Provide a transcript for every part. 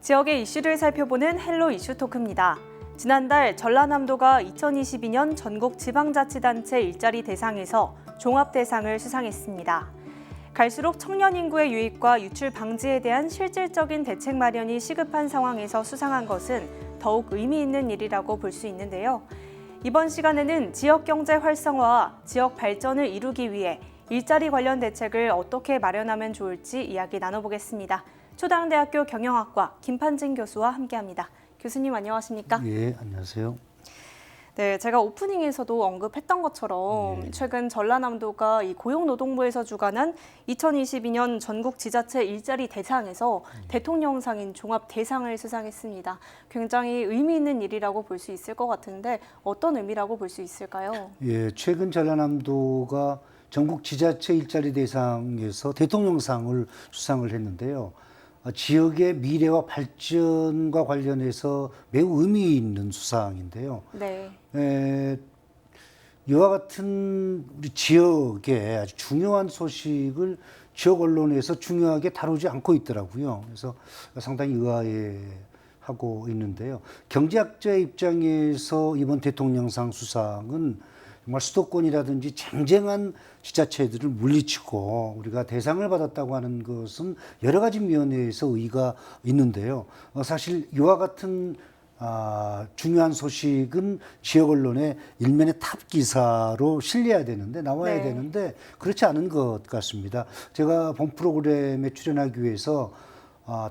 지역의 이슈를 살펴보는 헬로 이슈 토크입니다. 지난달 전라남도가 2022년 전국 지방자치단체 일자리 대상에서 종합대상을 수상했습니다. 갈수록 청년 인구의 유입과 유출 방지에 대한 실질적인 대책 마련이 시급한 상황에서 수상한 것은 더욱 의미 있는 일이라고 볼 수 있는데요. 이번 시간에는 지역 경제 활성화와 지역 발전을 이루기 위해 일자리 관련 대책을 어떻게 마련하면 좋을지 이야기 나눠보겠습니다. 초당대학교 경영학과 김판진 교수와 함께합니다. 교수님 안녕하십니까? 예, 안녕하세요. 네, 제가 오프닝에서도 언급했던 것처럼 최근 전라남도가 이 고용노동부에서 주관한 2022년 전국 지자체 일자리 대상에서 대통령상인 종합 대상을 수상했습니다. 굉장히 의미 있는 일이라고 볼 수 있을 것 같은데 어떤 의미라고 볼 수 있을까요? 예, 최근 전라남도가 전국 지자체 일자리 대상에서 대통령상을 수상을 했는데요. 지역의 미래와 발전과 관련해서 매우 의미 있는 수상인데요. 네. 이와 같은 우리 지역의 아주 중요한 소식을 지역 언론에서 중요하게 다루지 않고 있더라고요. 그래서 상당히 의아해하고 있는데요. 경제학자의 입장에서 이번 대통령상 수상은 정말 수도권이라든지 쟁쟁한 지자체들을 물리치고 우리가 대상을 받았다고 하는 것은 여러 가지 면에서 의의가 있는데요. 사실 이와 같은 중요한 소식은 지역 언론의 일면의 탑 기사로 실려야 되는데 나와야 되는데 그렇지 않은 것 같습니다. 제가 본 프로그램에 출연하기 위해서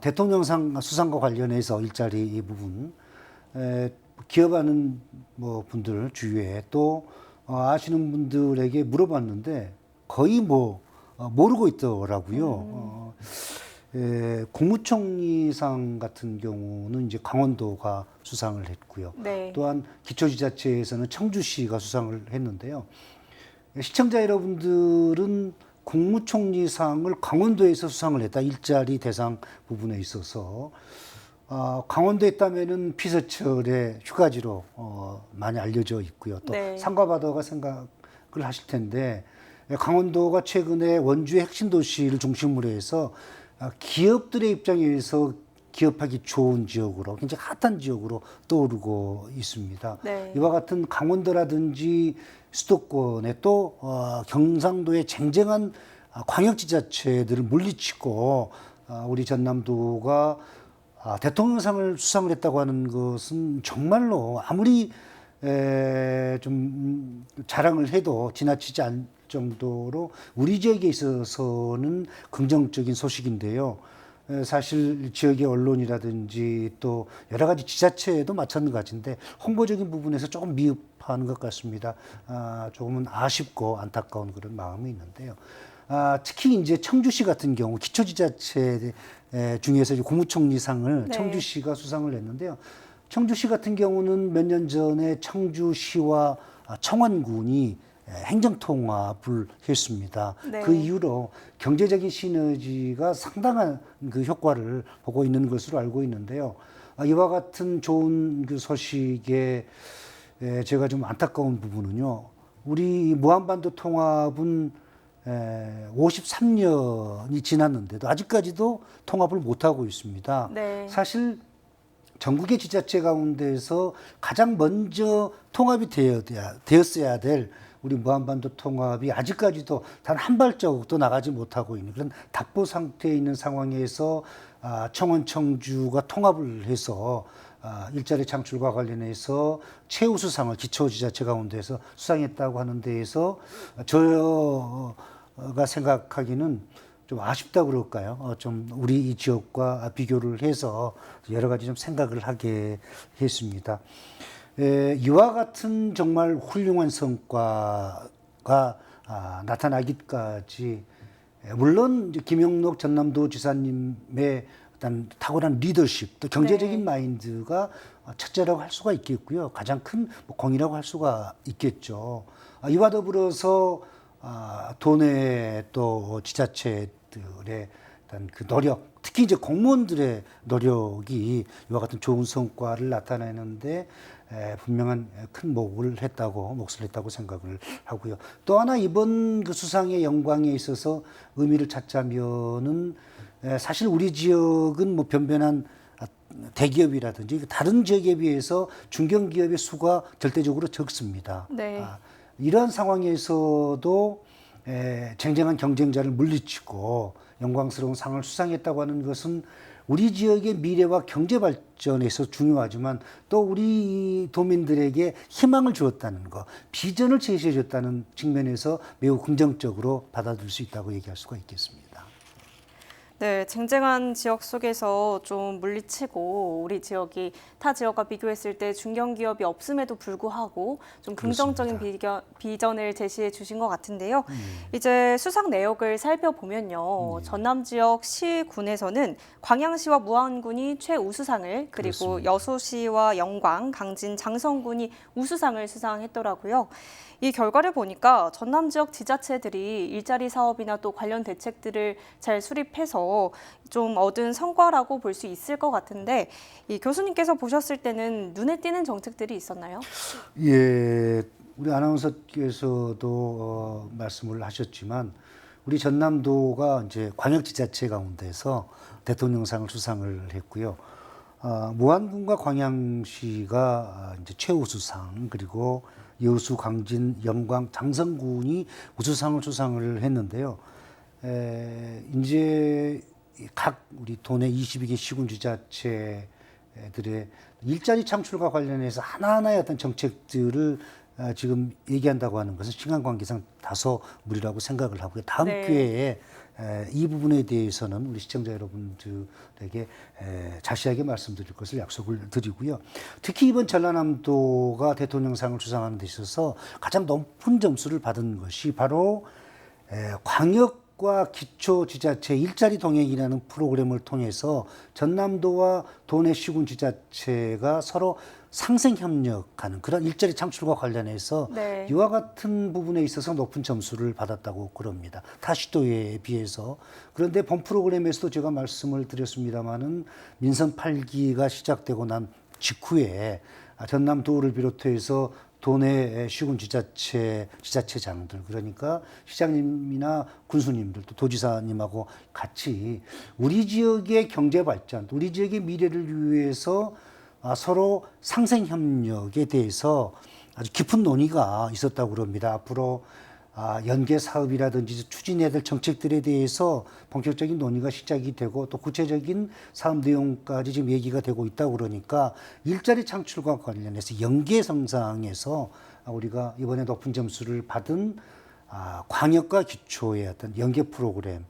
대통령상 수상과 관련해서 일자리 이 부분 기업하는 분들 주위에 또 아시는 분들에게 물어봤는데 거의 모르고 있더라고요. 국무총리상 같은 경우는 이제 강원도가 수상을 했고요. 네. 또한 기초지자체에서는 청주시가 수상을 했는데요. 시청자 여러분들은 국무총리상을 강원도에서 수상을 했다. 일자리 대상 부분에 있어서. 강원도에 있다면은 피서철의 휴가지로 많이 알려져 있고요. 또 상가바다가 생각을 하실 텐데 강원도가 최근에 원주의 핵심 도시를 중심으로 해서 기업들의 입장에서 기업하기 좋은 지역으로 굉장히 핫한 지역으로 떠오르고 있습니다. 이와 같은 강원도라든지 수도권에 또 경상도의 쟁쟁한 광역지자체들을 물리치고 우리 전남도가 대통령상을 수상을 했다고 하는 것은 정말로 아무리 좀 자랑을 해도 지나치지 않을 정도로 우리 지역에 있어서는 긍정적인 소식인데요. 사실 지역의 언론이라든지 또 여러 가지 지자체도 마찬가지인데 홍보적인 부분에서 조금 미흡한 것 같습니다. 조금은 아쉽고 안타까운 그런 마음이 있는데요. 특히 이제 청주시 같은 경우 기초지자체 중에서 국무총리상을 청주시가 수상을 했는데요. 청주시 같은 경우는 몇 년 전에 청주시와 청원군이 행정통합을 했습니다. 그 이후로 경제적인 시너지가 상당한 그 효과를 보고 있는 것으로 알고 있는데요. 이와 같은 좋은 그 소식에 제가 좀 안타까운 부분은요. 우리 무한반도 통합은 53년이 지났는데도 아직까지도 통합을 못하고 있습니다. 사실 전국의 지자체 가운데서 가장 먼저 통합이 되었어야 될 우리 무한반도 통합이 아직까지도 단 한 발자국도 나가지 못하고 있는 그런 답보 상태에 있는 상황에서 청원, 청주가 통합을 해서 일자리 창출과 관련해서 최우수상을 기초지자체 가운데서 수상했다고 하는 데에서 저가 생각하기는 좀 아쉽다 그럴까요? 좀 우리 이 지역과 비교를 해서 여러 가지 좀 생각을 하게 했습니다. 이와 같은 정말 훌륭한 성과가 나타나기까지 물론 이제 김영록 전남도 지사님의 어떤 탁월한 리더십 또 경제적인 마인드가 첫째라고 할 수가 있겠고요. 가장 큰 공이라고 할 수가 있겠죠. 이와 더불어서 도내 또 지자체들의 어떤 그 노력, 특히 이제 공무원들의 노력이 이와 같은 좋은 성과를 나타내는데 분명한 큰 몫을 했다고 생각을 하고요. 또 하나 이번 그 수상의 영광에 있어서 의미를 찾자면은 사실 우리 지역은 뭐 변변한 대기업이라든지 다른 지역에 비해서 중견기업의 수가 절대적으로 적습니다. 네. 이러한 상황에서도 쟁쟁한 경쟁자를 물리치고 영광스러운 상을 수상했다고 하는 것은 우리 지역의 미래와 경제 발전에서 중요하지만 또 우리 도민들에게 희망을 주었다는 것, 비전을 제시해 줬다는 측면에서 매우 긍정적으로 받아들일 수 있다고 얘기할 수가 있겠습니다. 네, 쟁쟁한 지역 속에서 좀 물리치고 우리 지역이 타 지역과 비교했을 때 중견기업이 없음에도 불구하고 좀 긍정적인 비전을 제시해 주신 것 같은데요. 이제 수상 내역을 살펴보면요. 전남 지역 시군에서는 광양시와 무안군이 최우수상을 그리고 그렇습니다. 여수시와 영광, 강진, 장성군이 우수상을 수상했더라고요. 이 결과를 보니까 전남 지역 지자체들이 일자리 사업이나 또 관련 대책들을 잘 수립해서 좀 얻은 성과라고 볼 수 있을 것 같은데 이 교수님께서 보셨을 때는 눈에 띄는 정책들이 있었나요? 예, 우리 아나운서께서도 말씀을 하셨지만 우리 전남도가 이제 광역지자체 가운데서 대통령상을 수상을 했고요. 무안군과 광양시가 이제 최우수상 그리고 여수, 강진, 영광, 장성군이 우수상을 수상을 했는데요. 이제 각 우리 도내 22개 시군지자체들의 일자리 창출과 관련해서 하나하나의 어떤 정책들을 지금 얘기한다고 하는 것은 시간 관계상 다소 무리라고 생각을 하고요. 다음 네. 기회에 이 부분에 대해서는 우리 시청자 여러분들에게 자세하게 말씀드릴 것을 약속을 드리고요. 특히 이번 전라남도가 대통령상을 수상하는 데 있어서 가장 높은 점수를 받은 것이 바로 광역과 기초지자체 일자리 동행이라는 프로그램을 통해서 전남도와 도내 시군 지자체가 서로 상생 협력하는 그런 일자리 창출과 관련해서 네. 이와 같은 부분에 있어서 높은 점수를 받았다고 그럽니다. 타 시도에 비해서. 그런데 본 프로그램에서도 제가 말씀을 드렸습니다마는 민선 8기가 시작되고 난 직후에 전남도를 비롯해서 도내 시군 지자체장들 그러니까 시장님이나 군수님들 또 도지사님하고 같이 우리 지역의 경제 발전, 우리 지역의 미래를 위해서 서로 상생 협력에 대해서 아주 깊은 논의가 있었다고 그럽니다. 앞으로 연계 사업이라든지 추진해야 될 정책들에 대해서 본격적인 논의가 시작이 되고 또 구체적인 사업 내용까지 지금 얘기가 되고 있다고 그러니까 일자리 창출과 관련해서 연계 성상에서 우리가 이번에 높은 점수를 받은 광역과 기초의 어떤 연계 프로그램에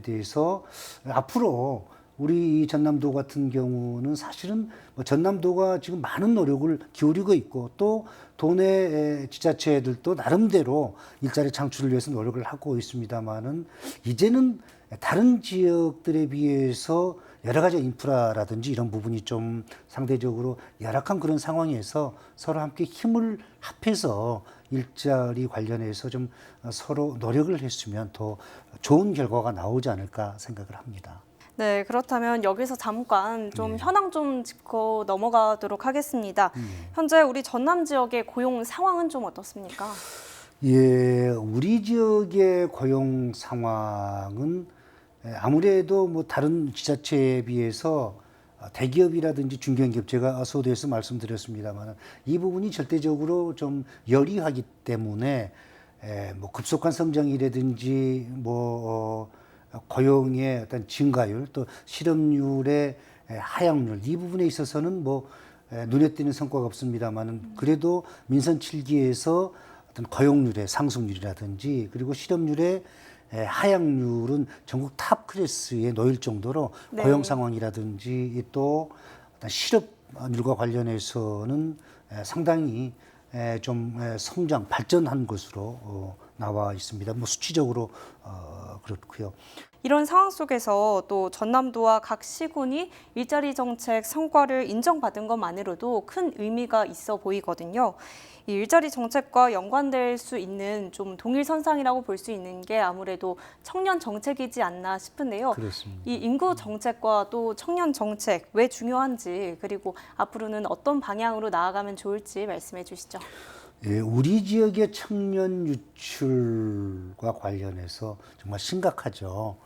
대해서 앞으로 우리 전남도 같은 경우는 사실은 전남도가 지금 많은 노력을 기울이고 있고 또 도내 지자체들도 나름대로 일자리 창출을 위해서 노력을 하고 있습니다만은 이제는 다른 지역들에 비해서 여러 가지 인프라라든지 이런 부분이 좀 상대적으로 열악한 그런 상황에서 서로 함께 힘을 합해서 일자리 관련해서 좀 서로 노력을 했으면 더 좋은 결과가 나오지 않을까 생각을 합니다. 네, 그렇다면 여기서 잠깐 좀 현황 좀 짚고 넘어가도록 하겠습니다. 현재 우리 전남 지역의 고용 상황은 좀 어떻습니까? 예, 우리 지역의 고용 상황은 아무래도 뭐 다른 지자체에 비해서 대기업이라든지 중견기업 제가 서두에서 말씀드렸습니다만 이 부분이 절대적으로 좀 열이하기 때문에 뭐 급속한 성장이라든지 고용의 어떤 증가율 또 실업률의 하향률 이 부분에 있어서는 뭐 눈에 띄는 성과가 없습니다만은 그래도 민선 7기에서 어떤 고용률의 상승률이라든지 그리고 실업률의 하향률은 전국 탑 클래스에 놓일 정도로 네. 고용 상황이라든지 또 어떤 실업률과 관련해서는 상당히 좀 성장 발전한 것으로 나와 있습니다. 뭐 수치적으로 그렇고요. 이런 상황 속에서 또 전남도와 각 시군이 일자리 정책 성과를 인정받은 것만으로도 큰 의미가 있어 보이거든요. 이 일자리 정책과 연관될 수 있는 좀 동일선상이라고 볼 수 있는 게 아무래도 청년 정책이지 않나 싶은데요. 그렇습니다. 이 인구 정책과 또 청년 정책 왜 중요한지 그리고 앞으로는 어떤 방향으로 나아가면 좋을지 말씀해 주시죠. 예, 우리 지역의 청년 유출과 관련해서 정말 심각하죠.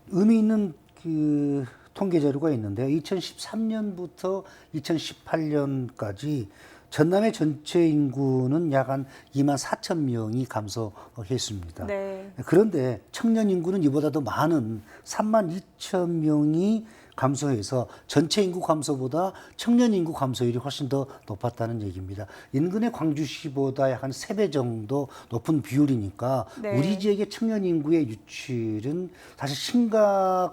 의미 있는 그 통계 자료가 있는데 2013년부터 2018년까지 전남의 전체 인구는 약 한 2만 4천 명이 감소했습니다. 네. 그런데 청년 인구는 이보다 더 많은 3만 2천 명이 감소해서 전체 인구 감소보다 청년 인구 감소율이 훨씬 더 높았다는 얘기입니다. 인근의 광주시보다 약 한 3배 정도 높은 비율이니까 네. 우리 지역의 청년 인구의 유출은 사실 심각을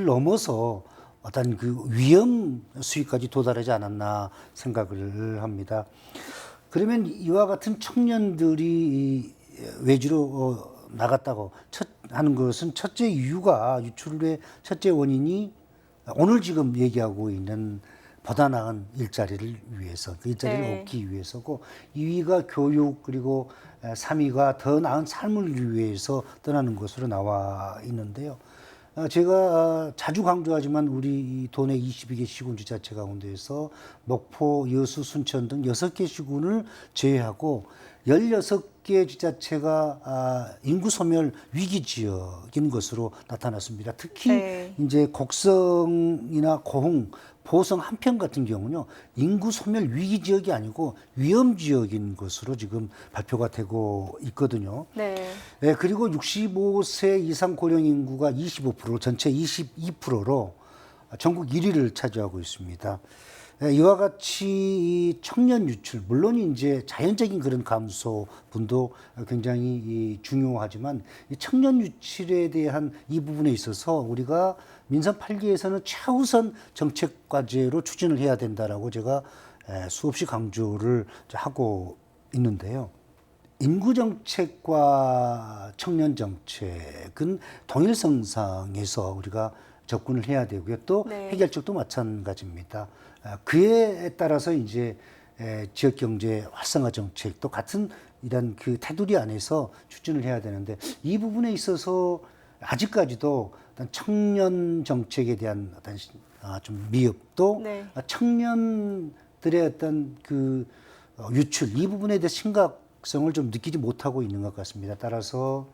넘어서 어떤 그 위험 수위까지 도달하지 않았나 생각을 합니다. 그러면 이와 같은 청년들이 외주로 나갔다고 하는 것은 첫째 이유가 유출의 첫째 원인이 오늘 지금 얘기하고 있는 보다 나은 일자리를 위해서, 그 일자리를 네. 얻기 위해서고 2위가 교육 그리고 3위가 더 나은 삶을 위해서 떠나는 것으로 나와 있는데요. 제가 자주 강조하지만 우리 도내 22개 시군 지자체 가운데에서 목포, 여수, 순천 등 6개 시군을 제외하고 16개 지자체가 인구 소멸 위기 지역인 것으로 나타났습니다. 특히 네. 이제 곡성이나 고흥, 보성, 한평 같은 경우는요, 인구 소멸 위기 지역이 아니고 위험 지역인 것으로 지금 발표가 되고 있거든요. 네. 네, 그리고 65세 이상 고령 인구가 25%, 전체 22%로 전국 1위를 차지하고 있습니다. 네, 이와 같이 이 청년 유출, 물론 이제 자연적인 그런 감소 분도 굉장히 중요하지만 이 청년 유출에 대한 이 부분에 있어서 우리가 민선 8기에서는 최우선 정책 과제로 추진을 해야 된다라고 제가 수없이 강조를 하고 있는데요. 인구 정책과 청년 정책은 동일성상에서 우리가 접근을 해야 되고요. 또 네. 해결책도 마찬가지입니다. 그에 따라서 이제 지역 경제 활성화 정책도 같은 이런 그 테두리 안에서 추진을 해야 되는데 이 부분에 있어서 아직까지도 어떤 청년 정책에 대한 어떤 좀 미흡도 네. 청년들의 어떤 그 유출 이 부분에 대해 심각성을 좀 느끼지 못하고 있는 것 같습니다. 따라서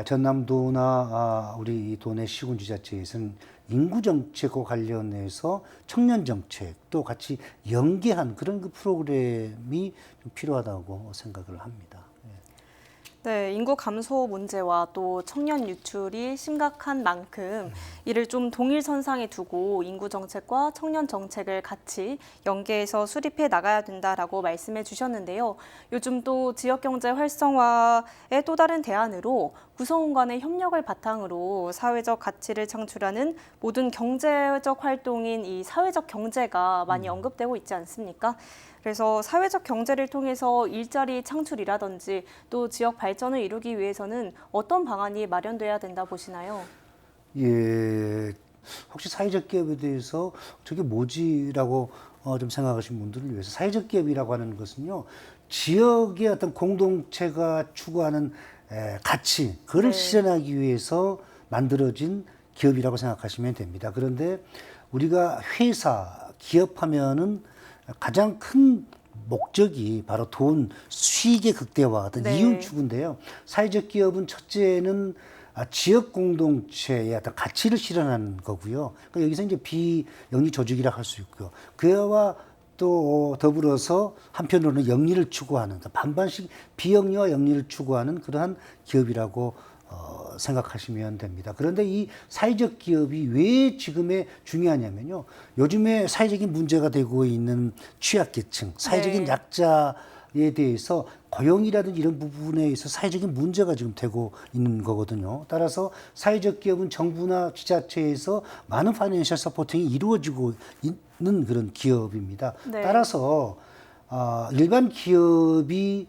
전남도나 우리 도내 시군 지자체에서는 인구 정책과 관련해서 청년 정책도 같이 연계한 그런 그 프로그램이 좀 필요하다고 생각을 합니다. 네, 인구 감소 문제와 또 청년 유출이 심각한 만큼 이를 좀 동일선상에 두고 인구 정책과 청년 정책을 같이 연계해서 수립해 나가야 된다라고 말씀해 주셨는데요. 요즘 또 지역 경제 활성화의 또 다른 대안으로 구성원 간의 협력을 바탕으로 사회적 가치를 창출하는 모든 경제적 활동인 이 사회적 경제가 많이 언급되고 있지 않습니까? 그래서 사회적 경제를 통해서 일자리 창출이라든지 또 지역 발전을 이루기 위해서는 어떤 방안이 마련돼야 된다 보시나요? 예, 혹시 사회적 기업에 대해서 저게 뭐지라고 좀 생각하시는 분들을 위해서 사회적 기업이라고 하는 것은요, 지역의 어떤 공동체가 추구하는 가치, 그걸 네. 실현하기 위해서 만들어진 기업이라고 생각하시면 됩니다. 그런데 우리가 회사, 기업하면은 가장 큰 목적이 바로 돈, 수익의 극대화, 어떤 네. 이윤 추구인데요. 사회적 기업은 첫째는 지역 공동체의 어떤 가치를 실현하는 거고요. 그러니까 여기서 이제 비영리 조직이라 할 수 있고요. 그와 또 더불어서 한편으로는 영리를 추구하는 반반씩 비영리와 영리를 추구하는 그러한 기업이라고 생각하시면 됩니다. 그런데 이 사회적 기업이 왜 지금에 중요하냐면요. 요즘에 사회적인 문제가 되고 있는 취약계층, 사회적인 네. 약자에 대해서 고용이라든지 이런 부분에 있어서 사회적인 문제가 지금 되고 있는 거거든요. 따라서 사회적 기업은 정부나 지자체에서 많은 파이낸셜 서포팅이 이루어지고 있는 그런 기업입니다. 네. 따라서 일반 기업이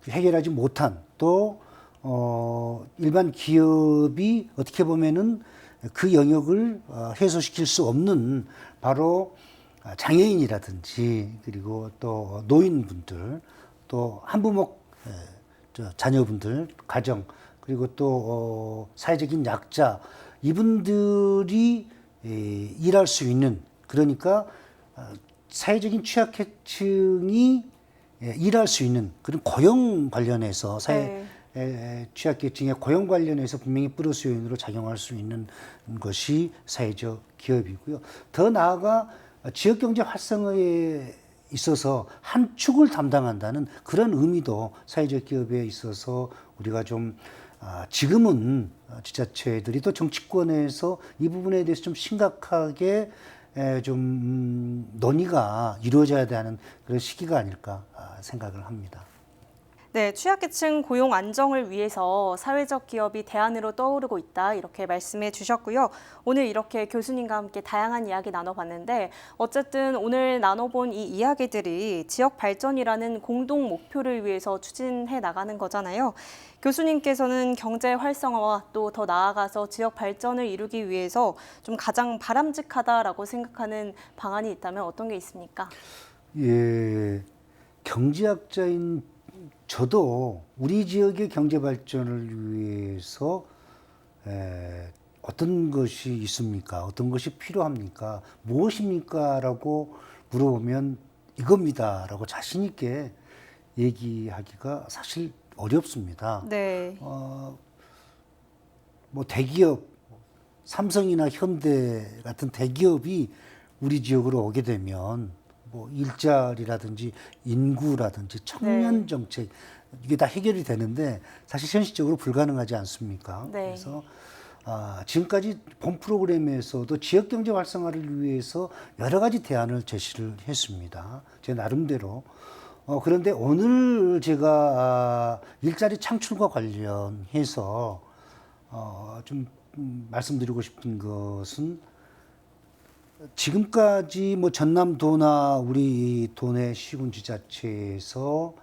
해결하지 못한 또 일반 기업이 어떻게 보면은 그 영역을 해소시킬 수 없는 바로 장애인이라든지 그리고 또 노인분들 또 한부모 자녀분들 가정 그리고 또 사회적인 약자 이분들이 일할 수 있는 그러니까 사회적인 취약계층이 일할 수 있는 그런 고용 관련해서 사회 네. 취약계층의 고용 관련해서 분명히 플러스 요인으로 작용할 수 있는 것이 사회적 기업이고요. 더 나아가 지역경제 활성화에 있어서 한 축을 담당한다는 그런 의미도 사회적 기업에 있어서 우리가 좀 지금은 지자체들이 또 정치권에서 이 부분에 대해서 좀 심각하게 좀 논의가 이루어져야 되는 그런 시기가 아닐까 생각을 합니다. 네, 취약계층 고용 안정을 위해서 사회적 기업이 대안으로 떠오르고 있다 이렇게 말씀해 주셨고요. 오늘 이렇게 교수님과 함께 다양한 이야기 나눠봤는데 어쨌든 오늘 나눠본 이 이야기들이 지역 발전이라는 공동 목표를 위해서 추진해 나가는 거잖아요. 교수님께서는 경제 활성화와 또 더 나아가서 지역 발전을 이루기 위해서 좀 가장 바람직하다라고 생각하는 방안이 있다면 어떤 게 있습니까? 예, 경제학자인 저도 우리 지역의 경제 발전을 위해서 어떤 것이 있습니까? 어떤 것이 필요합니까? 무엇입니까? 라고 물어보면 이겁니다라고 자신 있게 얘기하기가 사실 어렵습니다. 네. 뭐 대기업, 삼성이나 현대 같은 대기업이 우리 지역으로 오게 되면 뭐 일자리라든지 인구라든지 청년 정책 이게 다 해결이 되는데 사실 현실적으로 불가능하지 않습니까? 네. 그래서 지금까지 본 프로그램에서도 지역 경제 활성화를 위해서 여러 가지 대안을 제시를 했습니다. 제 나름대로. 그런데 오늘 제가 일자리 창출과 관련해서 좀 말씀드리고 싶은 것은 지금까지 뭐 전남도나 우리 도내 시군지자체에서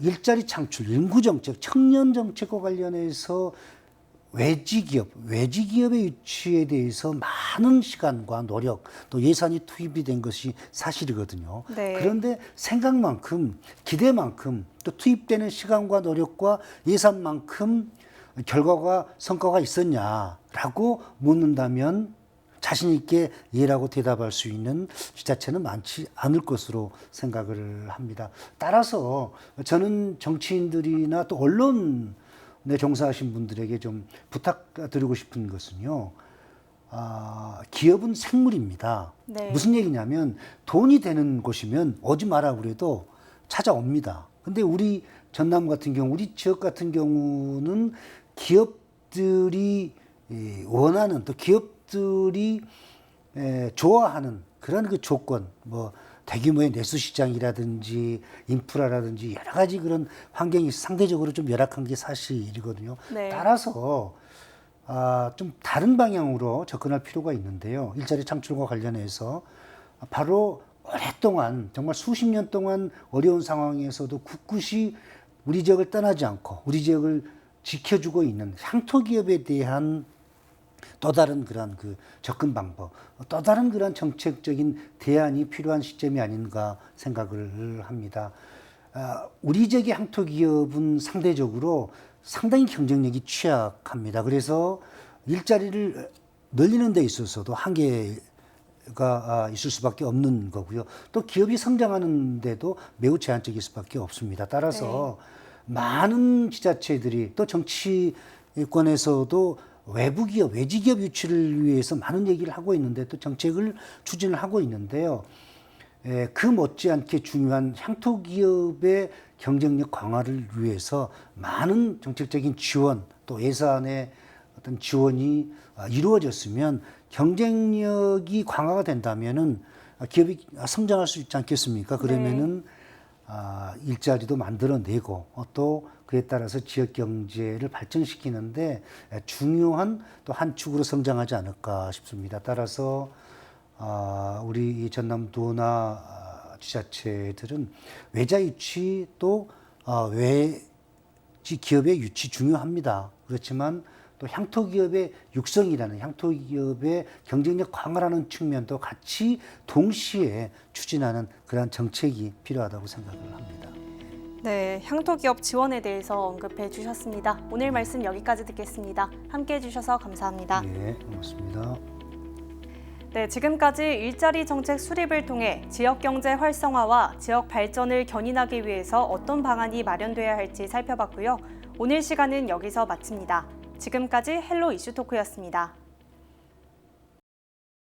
일자리 창출, 인구정책, 청년정책과 관련해서 외지기업의 유치에 대해서 많은 시간과 노력, 또 예산이 투입이 된 것이 사실이거든요. 네. 그런데 생각만큼, 기대만큼, 또 투입되는 시간과 노력과 예산만큼 성과가 있었냐라고 묻는다면 자신 있게 예라고 대답할 수 있는 지자체는 많지 않을 것으로 생각을 합니다. 따라서 저는 정치인들이나 또 언론에 종사하신 분들에게 좀 부탁드리고 싶은 것은요. 기업은 생물입니다. 네. 무슨 얘기냐면 돈이 되는 곳이면 오지 마라 그래도 찾아옵니다. 근데 우리 전남 같은 경우, 우리 지역 같은 경우는 기업들이 원하는 또 기업들이 좋아하는 그런 그 조건, 뭐 대규모의 내수 시장이라든지 인프라라든지 여러 가지 그런 환경이 상대적으로 좀 열악한 게 사실이거든요. 네. 따라서 좀 다른 방향으로 접근할 필요가 있는데요. 일자리 창출과 관련해서 바로 오랫동안 정말 수십 년 동안 어려운 상황에서도 굳굳이 우리 지역을 떠나지 않고 우리 지역을 지켜주고 있는 향토기업에 대한 또 다른 그런 그 접근 방법, 또 다른 그런 정책적인 대안이 필요한 시점이 아닌가 생각을 합니다. 우리 지역의 향토기업은 상대적으로 상당히 경쟁력이 취약합니다. 그래서 일자리를 늘리는 데 있어서도 한계가 있을 수밖에 없는 거고요. 또 기업이 성장하는 데도 매우 제한적일 수밖에 없습니다. 따라서 많은 지자체들이 또 정치권에서도 외부 기업, 외지기업 유치를 위해서 많은 얘기를 하고 있는데 또 정책을 추진을 하고 있는데요. 그 못지않게 중요한 향토기업의 경쟁력 강화를 위해서 많은 정책적인 지원 또 예산의 어떤 지원이 이루어졌으면 경쟁력이 강화가 된다면은 기업이 성장할 수 있지 않겠습니까? 그러면은 일자리도 만들어내고 또 그에 따라서 지역 경제를 발전시키는데 중요한 또 한 축으로 성장하지 않을까 싶습니다. 따라서 우리 전남도나 지자체들은 외자 유치 또 외지 기업의 유치 중요합니다. 그렇지만 또 향토기업의 육성이라는 향토기업의 경쟁력 강화라는 측면도 같이 동시에 추진하는 그러한 정책이 필요하다고 생각을 합니다. 네, 향토기업 지원에 대해서 언급해 주셨습니다. 오늘 말씀 여기까지 듣겠습니다. 함께해 주셔서 감사합니다. 네, 고맙습니다. 네, 지금까지 일자리 정책 수립을 통해 지역 경제 활성화와 지역 발전을 견인하기 위해서 어떤 방안이 마련돼야 할지 살펴봤고요. 오늘 시간은 여기서 마칩니다. 지금까지 헬로 이슈 토크였습니다.